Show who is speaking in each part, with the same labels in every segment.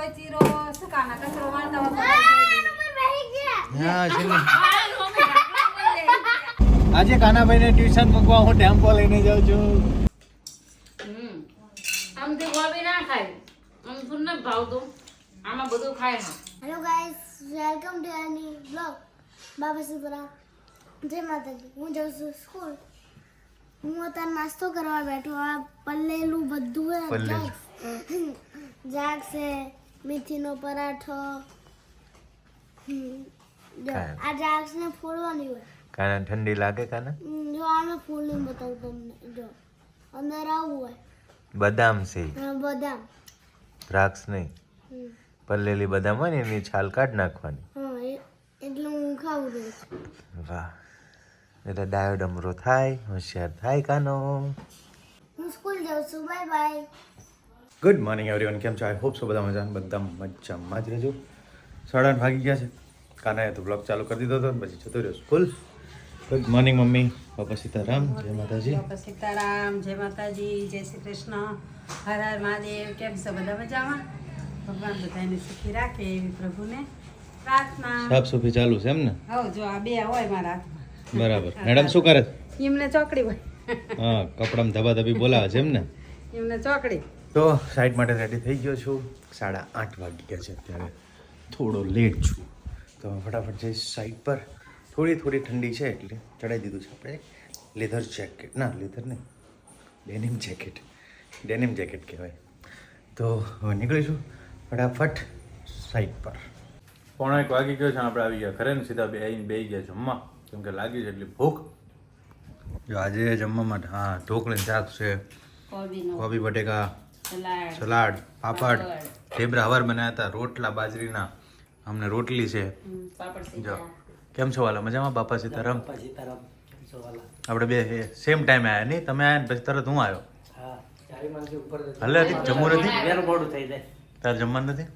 Speaker 1: કોઈ ચીરો સુકાના કચરો વાળતા
Speaker 2: આજે કાનાભાઈ ને ટ્યુશન મૂકવા હું ટેમ્પો લઈને જાઉં છું.
Speaker 1: આમ તે ગોબી ના ખાય આમ સુન ન ભાવતું આમાં બધું ખાય છે.
Speaker 3: હેલો ગાઈસ, વેલકમ ટુ એની બ્લોગ. બાબા સુપરા, જય માતાજી. હું જાઉં છું સ્કૂલ. હું અત્યારે નાસ્તો કરવા બેઠો. આ પલ્લેલું બધું જાગ છે, મેથીનો પરાઠો. આ જાગ્સ ને ફોડવાની હોય.
Speaker 2: કાના ઠંડી લાગે કાના?
Speaker 3: જો આમે ફોડીને બતાવું તમને. જો અંદર આવું હોય
Speaker 2: બદામ છે,
Speaker 3: બદામ,
Speaker 2: દ્રાક્ષ નહીં. પલ્લેલી બદામ હોય ને એની છાલ કાઢ નાખવાની.
Speaker 3: એટલે હું ખાવું છું.
Speaker 2: વાહ, એટલે ડાયો ડમરો થાય, હોશિયાર થાય કાનો.
Speaker 3: હું સ્કૂલ જાઉં છું. Bye bye.
Speaker 2: Good morning everyone, કેમ છો? આઈ હોપ સો બધા મજામાં જ રહેજો. 8:30 વાગી ગયા છે. કાનાએ તો બ્લોગ ચાલુ કરી દીધો હતો ને પછી જતો રહ્યો સ્કૂલ. ગુડ મોર્નિંગ મમ્મી, બાપા સીતારામ, જય માતાજી.
Speaker 1: બાપા સીતારામ, જય માતાજી, જય શ્રી કૃષ્ણ, હર હર મહાદેવ. કેમ છો બધા મજામાં? ભગવાન બધાને સુખી રાખે એવી પ્રભુને પ્રાર્થના.
Speaker 2: સાફ સફાઈ ચાલુ છે એમ ને?
Speaker 1: હવ જો આ બે હોય મારા હાથમાં.
Speaker 2: બરાબર. મેડમ શું કરે?
Speaker 1: એમને ચોકડી હોય.
Speaker 2: હા, કપડામાં ધબાધબી બોલાવે છે એમ ને?
Speaker 1: એમને ચોકડી.
Speaker 2: તો સાઈડ માટે રેડી થઈ ગયો છું. 8:30 વાગી ગયા છે અત્યારે. થોડો લેટ છું તો ફટાફટ જઈશ સાઈડ પર. થોડી ઠંડી છે એટલે ચડાવી દીધું છે આપણે લેધર જેકેટ. ના, લેધર નહીં, ડેનિમ જેકેટ કહેવાય. તો હવે નીકળીશું ફટાફટ સાઈડ પર. 1:15 વાગી ગયો છે, આપણે આવી ગયા ઘરે ને સીધા બેસી ગયા જમવા, કેમ કે લાગી છે એટલી ભૂખ. જો આજે જમવા માટે ઢોકળીનું શાક છે, કોબી બટેકા, સલાડ, પાપડ, ઢેબરા હવાર બનાવ્યા હતા, રોટલા બાજરીના, અમને રોટલી છે. જો કેમ છો વાલા? મજામાં? બાપા સીતારામ. આપણે બે સેમ ટાઈમે આવ્યા નહીં? તમે આવ્યા ને પછી તરત હું આવ્યો. હલે જમવું નથી? તારે જમવાનું નથી?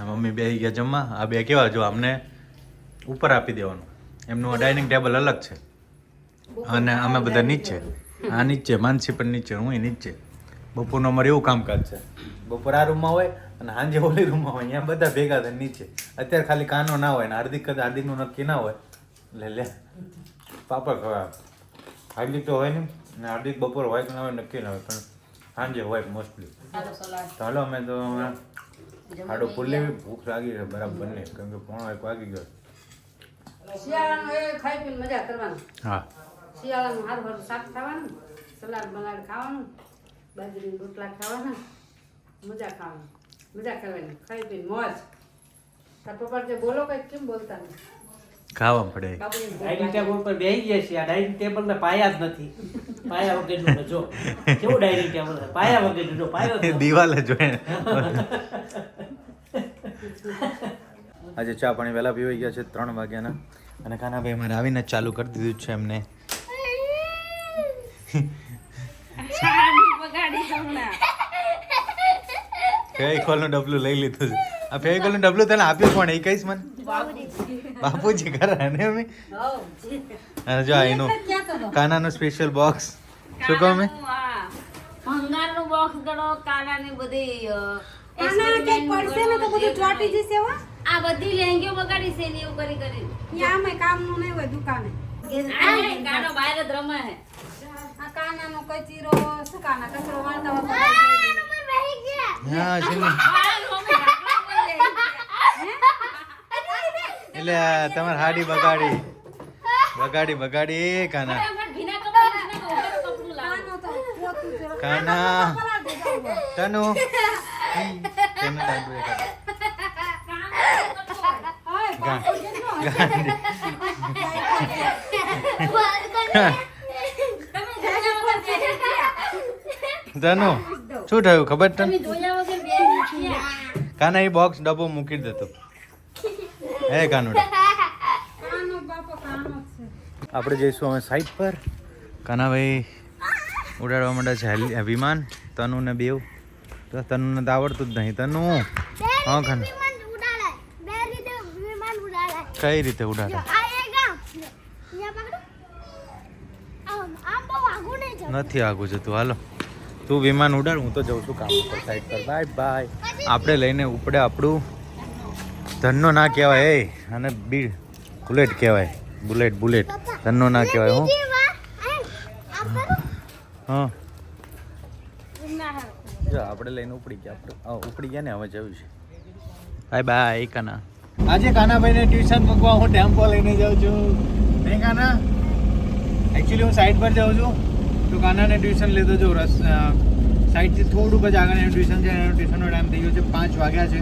Speaker 2: મમ્મી બેસી ગયા જમવા. આ બે કેવા, જો અમને ઉપર આપી દેવાનું, એમનું ડાઇનિંગ ટેબલ અલગ છે અને અમે બધા નીચે. આ નીચે, માનસી પણ નીચે, હું નીચે. બપોરનું અમારે એવું કામકાજ છે, બપોર આ રૂમમાં હોય અને સાંજે ઓલી રૂમમાં હોય. અહીંયા બધા ભેગા થાય નીચે. અત્યારે ખાલી કાનો ના હોય ને હાર્દિકનું નક્કી ના હોય એટલે લે પાપડ ખવા. હાર્દિક તો હોય નહીં ને હાર્દિક બપોર હોય કે ના હોય નક્કી ના હોય, પણ સાંજે હોય મોસ્ટલી. તો હાલો અમે તો આડો ફૂલે ભૂખ લાગી છે બરાબર નહીં, કેમ કે 1:15 વાગી ગયો.
Speaker 1: શિયાળાનું એ ખાઈ પીને મજા કરવાનું.
Speaker 2: હા,
Speaker 1: શિયાળાનું હારું હારું શાક ખાવાનું, સલાડ બનાડ ખાવાનું, બાજરીના રોટલા ખાવાના, મજા ખાવાની, મજા કરવાની, ખાઈ પીને મોજ. તાર પપ્પા જે બોલો કઈ કેમ બોલતા નહીં?
Speaker 2: ખાવા પડે.
Speaker 4: ડાઇનિંગ ટેબલ પર બેસી ગયા છે. આ ડાઇનિંગ ટેબલ ને પાયા જ નથી. પાયા વગરનું જો કેવું ડાઇનિંગ ટેબલ છે, પાયા વગરનું જો પાયો જ નથી.
Speaker 2: દિવાલે જોઈએ. આજે ચા પાણી વહેલા પીવાઈ ગયા છે 3 વાગ્યાના. અને કાનાભાઈ અમારે આવીને ચાલુ કરી દીધું છે એમને. ફેવિકોલનું ડબલું લઈ લીધું છે. આ ફેવિકોલનું ડબલું તને આપ્યું કોણ એ કહીશ મને? બાપુજી ખરા ને અમે. અને જો આ એનું કાનાનું સ્પેશિયલ બોક્સ. શું કહું મેં?
Speaker 1: ભંગારનું બોક્સ ગણો, કાનાની બધી આ બધી લેંગીઓ બગાડી છે ને એવું કરી કરી. યામાં કામનું નહીં હોય દુકાને. કાનો બહાર જ રમે છે. આ કાનાનો કોઈ ચીરો સુકાના કચરો વાળતા
Speaker 2: હા છે ને. એટલે તમારે હાડી બગાડી કાના. કાના તનુ તનુ શું થયું ખબર તને? કાના એ બોક્સ ડબ્બો મૂકી દેતો. હે કાનુડા, આપણે જઈશું હવે સાઈડ પર. કાનાભાઈ ઉડાડવા માંડ્યા છે વિમાન. તનુ ને બેવ. તો તનુને તો આવડતું જ નહીં. તનુ હા કાના કઈ રીતે ઉડાડે? નથી આગું જતું. હાલો તું વિમાન ઉડાડ, હું તો જઉં છું કામ ઉપર સાઈડ પર. Bye bye. આપણે લઈને ઉપડે આપણું ધનનો ના કહેવાય એ, અને બુલેટ કહેવાય. બુલેટ ધનનો ના કહેવાય. હું હા જો આપણે લઈને ઉપડી ગયા ને હવે જવું છે. બાય બાય કાના. આજે કાનાભાઈને ટ્યુશન મૂકવા હું ટેમ્પો લઈને જાઉં છું. નહીં કાના, એકચ્યુઅલી હું સાઈડ પર જાઉં છું તો કાનાને ટ્યુશન લેતો જાઉં. સાઈડથી થોડુંક જ આગળ એનું ટ્યુશન છે. એનો ટ્યુશનનો ટાઈમ થઈ ગયો છે, 5 વાગ્યા છે.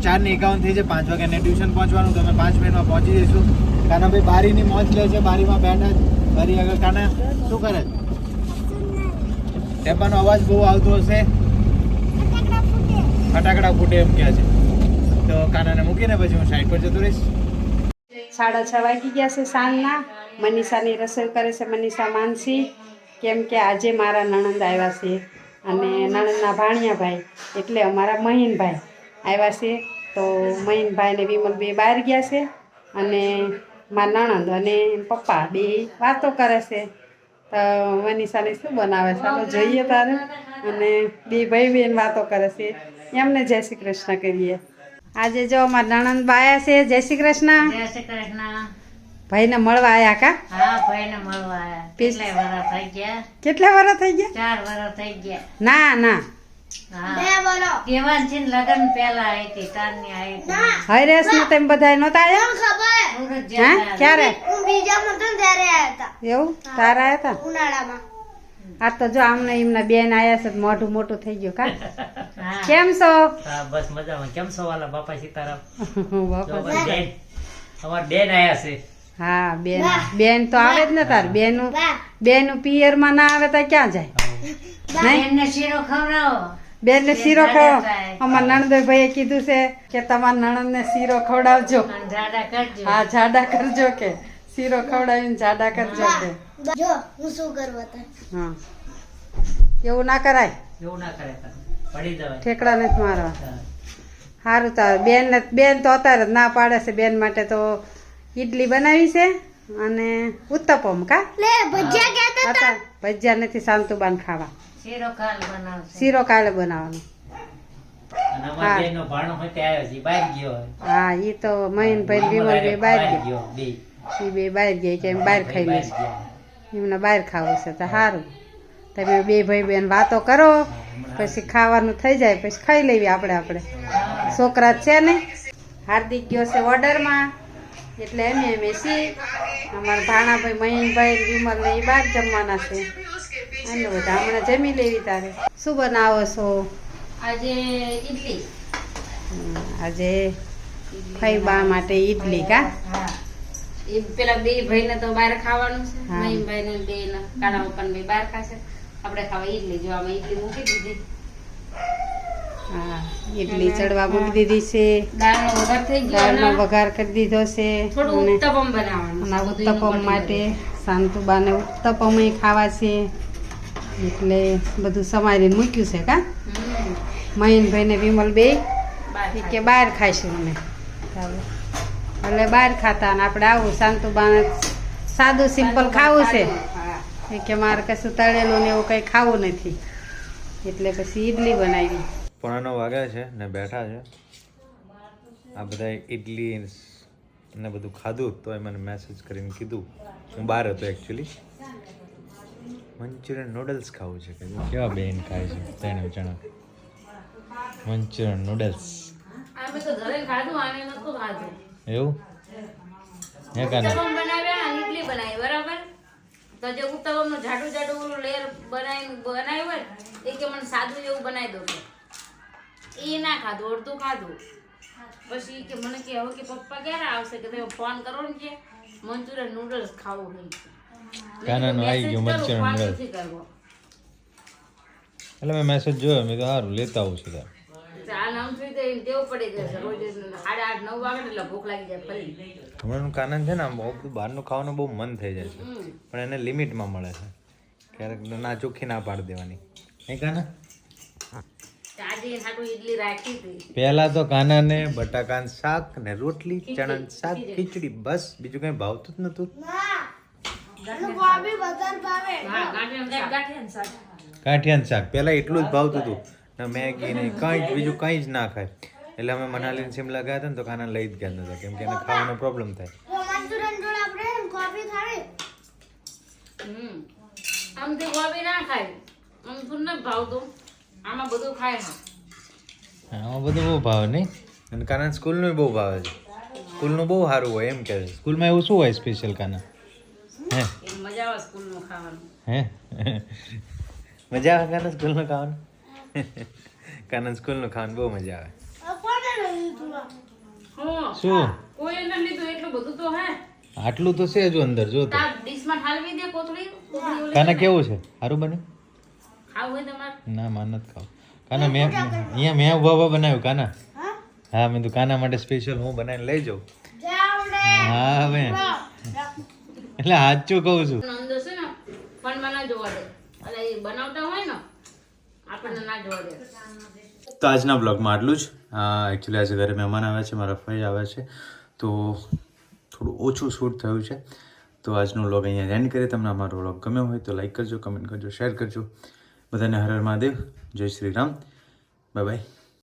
Speaker 2: 4:51 થઈ છે. 5 વાગ્યાને ટ્યુશન પહોંચવાનું, તો અમે 5 મિનિટમાં પહોંચી જઈશું. કાનાભાઈ બારીની મોજ લે છે, બારીમાં બેઠા જ. બારી આગળ કાના શું કરે છે? ટેપાનો અવાજ બહુ આવતો હશે, ફટાકડા ફૂટે એમ કહે છે. તો કાનાને મૂકીને પછી હું સાઈડ પર જતો રહીશ.
Speaker 1: 6:30 વાગી ગયા છે સાંજના. મનીષાની રસોઈ કરે છે મનીષા માનસી, કેમ કે આજે મારા નણંદ આવ્યા છે અને નણંદના ભાણિયાભાઈ એટલે અમારા મહીનભાઈ આવ્યા છે. તો મહીનભાઈ ને વિમલ બે બહાર ગયા છે અને મારા નણંદ અને પપ્પા બે વાતો કરે છે. તો મનીષાને શું બનાવે છે ચાલો જોઈએ તારે. અને બે ભાઈ બહેન વાતો કરે છે, એમને જય શ્રી કૃષ્ણ કરીએ. આજે જો અમારા નણંદ બાયા છે. જય શ્રી કૃષ્ણ.
Speaker 5: જય શ્રી કૃષ્ણ.
Speaker 1: ભાઈને મળવા આવ્યા કા?
Speaker 5: હા, ભાઈને મળવા આયા. કેટલા વર્ષ થઈ ગયા?
Speaker 1: કેટલા વર્ષ થઈ ગયા?
Speaker 5: 4 વર્ષ થઈ ગયા.
Speaker 1: ના ના,
Speaker 5: હા, દેવાનજી ને લગન પહેલા આવી હતી, તારની આવી હતી.
Speaker 1: હરેશ ને તેમ બધા નહોતા આવ્યા?
Speaker 5: સુરત
Speaker 1: હા,
Speaker 5: જતા
Speaker 1: ક્યારે?
Speaker 3: બીજામાં તો ત્યારે આવ્યા હતા
Speaker 1: એવું તારા આવ્યા હતા?
Speaker 3: ઉનાળામાં.
Speaker 1: આ તો જો આમને એમના બેન આયા છે, મોઢું મોટું થઈ ગયું કા?
Speaker 5: હા.
Speaker 1: કેમ છો?
Speaker 4: હા બસ મજામાં. કેમ છો વાલા બાપા સીતારામ?
Speaker 1: બાપા.
Speaker 4: બેન, અમાર બેન આયા છે.
Speaker 1: હા બેન તો આવે જ ને તાર. બેનું પિયર માં ના આવે તો ક્યાં જાય?
Speaker 5: બેનને શીરો ખવડાવો.
Speaker 1: બેન ને શીરો ખવડાવ. અમારા નણંદોઈ ભાઈએ કીધું છે કે તમારા નણંદ ને શીરો ખવડાવજો.
Speaker 5: અને જાડા કરજો.
Speaker 1: હા, જાડા કરજો કે શીરો ખવડાવીને જાડા કરજો કે.
Speaker 3: જો હું શું કરું અત્યારે.
Speaker 1: હા, એવું ના કરાય,
Speaker 4: એવું ના કરે તારે. પડી જવાય.
Speaker 1: ઠેકડા નથી મારવા.
Speaker 4: હા.
Speaker 1: સારું તાર બેન તો અત્યારે જ ના પાડે છે. બેન માટે તો ઈડલી બનાવી છે અને ઉત્તપમ કા?
Speaker 3: લે ભજીયા કહેતા
Speaker 1: અત્યારે ભજીયા નથી, શાંતુબાન ખાવા.
Speaker 5: શીરો કાલ બનાવશે.
Speaker 1: શીરો કાલે બનાવવાનો.
Speaker 4: અને અમાર બેનનો ભાણો હોય તે આવ્યો છે, બહાર ગયો હોય.
Speaker 1: હા, ઈ તો મહીનભાઈ વિમલભાઈ બહાર ગયા.
Speaker 4: ગયો બે.
Speaker 1: ઈ બે બહાર ગયા કે એમ બહાર ખાઈ
Speaker 4: બહાર
Speaker 1: લઈશ.
Speaker 4: ગયા.
Speaker 1: એમને બહાર ખાવું છે તો સારું. તમે બે ભાઈ બેન વાતો કરો, પછી ખાવાનું થઈ જાય, પછી ખાઈ લેવી આપણે. છોકરા છે ને. હાર્દિક ગયો છે ઓર્ડરમાં, એટલે અમે સી અમારા ભાણાભાઈ મહીનભાઈ વિમલ ને એ બહાર જમવાના છે. અને બધા હમણાં જમી લેવી. તારે શું બનાવો છો
Speaker 5: આજે ઈડલી.
Speaker 1: આજે? ફઈબા માટે ઈડલી કા?
Speaker 5: હા, એ પેલા બે ભાઈને તો બહાર ખાવાનું છે.
Speaker 1: હા.
Speaker 5: મહીનભાઈ ને બે ને કાના ઉપર બે બહાર ખાશે. આપણે ખાવા ઈડલી. જો આમાં ઈડલી મૂકી દીધી.
Speaker 1: હા, ઈડલી ચડવા મૂકી દીધી છે.
Speaker 5: દાળનો વઘાર થઈ ગયો.
Speaker 1: દાળનો
Speaker 5: અને
Speaker 1: વઘાર કરી દીધો છે.
Speaker 5: થોડું
Speaker 1: અને
Speaker 5: ઉત્તપમ બનાવવાનું છે.
Speaker 1: અને
Speaker 5: બધું એનું
Speaker 1: ઉત્તપમ
Speaker 5: પડી
Speaker 1: માટે
Speaker 5: જાય.
Speaker 1: શાંતુબાને ઉત્તપમ ખાવા છે, એટલે બધું સમારીને મૂક્યું છે કા?
Speaker 5: હમ.
Speaker 1: મહીનભાઈ ને વિમલ બે
Speaker 5: બહાર
Speaker 1: ઈ કે બહાર ખાઈશું અમે. એટલે બહાર ખાતા અને આપણે આવું શાંતુબાને સાદું સિમ્પલ ખાવું છે.
Speaker 5: હા.
Speaker 1: એ કે મારે કશું તળેલું ને એવું કંઈ ખાવું નથી, એટલે પછી ઈડલી બનાવી.
Speaker 2: 9:15 વાગ્યા છે ને બેઠા છે. આ બધા ઇડલી ને બધું ખાધું તો એ મને મેસેજ કરીને કીધું. હું બહાર હતો એકચ્યુઅલી. મંચુરિયન નૂડલ્સ ખાવું છે કે કેવા બેન ખાય છે તેને જણા. મંચુરિયન નૂડલ્સ
Speaker 5: અમે તો ઘરે ખાધું, આને નતું ખાધું.
Speaker 2: એવું હે કાના?
Speaker 5: ઉત્તપમ બનાવ્યા અને ઈડલી બનાવી, બરાબર? તો જે ઉત્તપમનું જાડું ઓલું લેયર બનાવ્યું હોય ને, એ કે મને સાદું એવું બનાવી દો કે. એ ના ખાધું, અડધું ખાધું. પછી કે મને કે હવે કે પપ્પા ક્યારે આવશે, કે તમે ફોન કરો ને કે મંચુરિયન નૂડલ્સ ખાવું હોય.
Speaker 2: કાનાનું આવી ગયું મંચુરિયન નૂડલ્સ. એટલે મેં મેસેજ જોયો, મેં તો સારું લેતા આવું છું તાર.
Speaker 5: આ નામ જોઈ તો એમ ટેવ પડી ગઈ છે. રોજ 8:30 9 વાગે એટલે ભૂખ લાગી જાય ફરી.
Speaker 2: હમણાંનું કાનન છે ને આમ બહુ બધું બહારનું ખાવાનું બહુ મન થઈ જાય છે, પણ એને લિમિટમાં મળે છે. ક્યારેક ના ચોખ્ખી ના પાડી દેવાની. નહીં કાના?
Speaker 5: આજે હાટું ઈડલી રાખી હતી.
Speaker 2: પહેલા તો કાનાને બટાકાનું શાક ને રોટલી, ચણાનું શાક, ખીચડી, બસ બીજું કઈ ભાવતું જ નતું.
Speaker 3: ના ગોબી વધારે ભાવે.
Speaker 5: હા, ગાંઠિયાનું શાક.
Speaker 2: કાઠિયાનું શાક પહેલાં એટલું જ ભાવતું હતું ને મેગી ને કંઈ જ બીજું કંઈ જ ના ખાય એટલે અમે મનાલી શિમલા ગયા હતા ને તો ખાના લઈ જ ગયા નતા કેમ કે એને ખાવાનો પ્રોબ્લેમ થાય
Speaker 3: મંચુરિયન જોડે આપણે કોફી ખાવી
Speaker 5: આમ તે ગોબી ના ખાય આમ તું નથી ભાવતું આમાં બધું ખાય છે
Speaker 2: આમાં બધું બહુ ભાવે નહીં અને કાના સ્કૂલનું બહુ ભાવે છે સ્કૂલનું બહુ સારું હોય એમ કહે છે સ્કૂલમાં એવું શું હોય સ્પેશિયલ કાના હે
Speaker 5: એ મજા આવે સ્કૂલનું ખાવાનું
Speaker 2: હે મજા આવે કાના સ્કૂલનું ખાવાનું કાના સ્કૂલનું ખાવાનું બહુ મજા આવે
Speaker 3: કોને લઈ તું
Speaker 5: હું
Speaker 2: શું
Speaker 5: કોઈ એને લીધું એટલું બધું તો હે
Speaker 2: આટલું તો છે જ અંદર જો તો
Speaker 5: તાર ડીશમાં ઠાલવી દે કોથળી ઓલી
Speaker 2: કાના કેવું છે સારું બને
Speaker 5: ખાવું હોય તમારે
Speaker 2: ના માર નથી ખાવ કાના મેં અહીંયા મેં ઉભા બનાવ્યું કાના હા મેં તો કાના માટે સ્પેશિયલ હું બનાવીને લઈ જાઉં હા હવે એટલે સાચું કહું છું
Speaker 5: અંદર છે ને પણ મને ના જોવા દે એટલે એ બનાવતા હોય ને આપણને ના જોવા દે
Speaker 2: તો આજના બ્લોગમાં આટલું જ એકચ્યુઅલી આજે ઘરે મહેમાન આવ્યા છે મારા ફઈ આવ્યા છે તો થોડું ઓછું શૂટ થયું છે તો આજનો વ્લોગ અહીંયા એન્ડ કરીએ તમને અમારો વ્લોગ ગમ્યો હોય તો લાઈક કરજો કમેન્ટ કરજો શેર કરજો બધાને હર હર મહાદેવ જય શ્રી રામ બાય બાય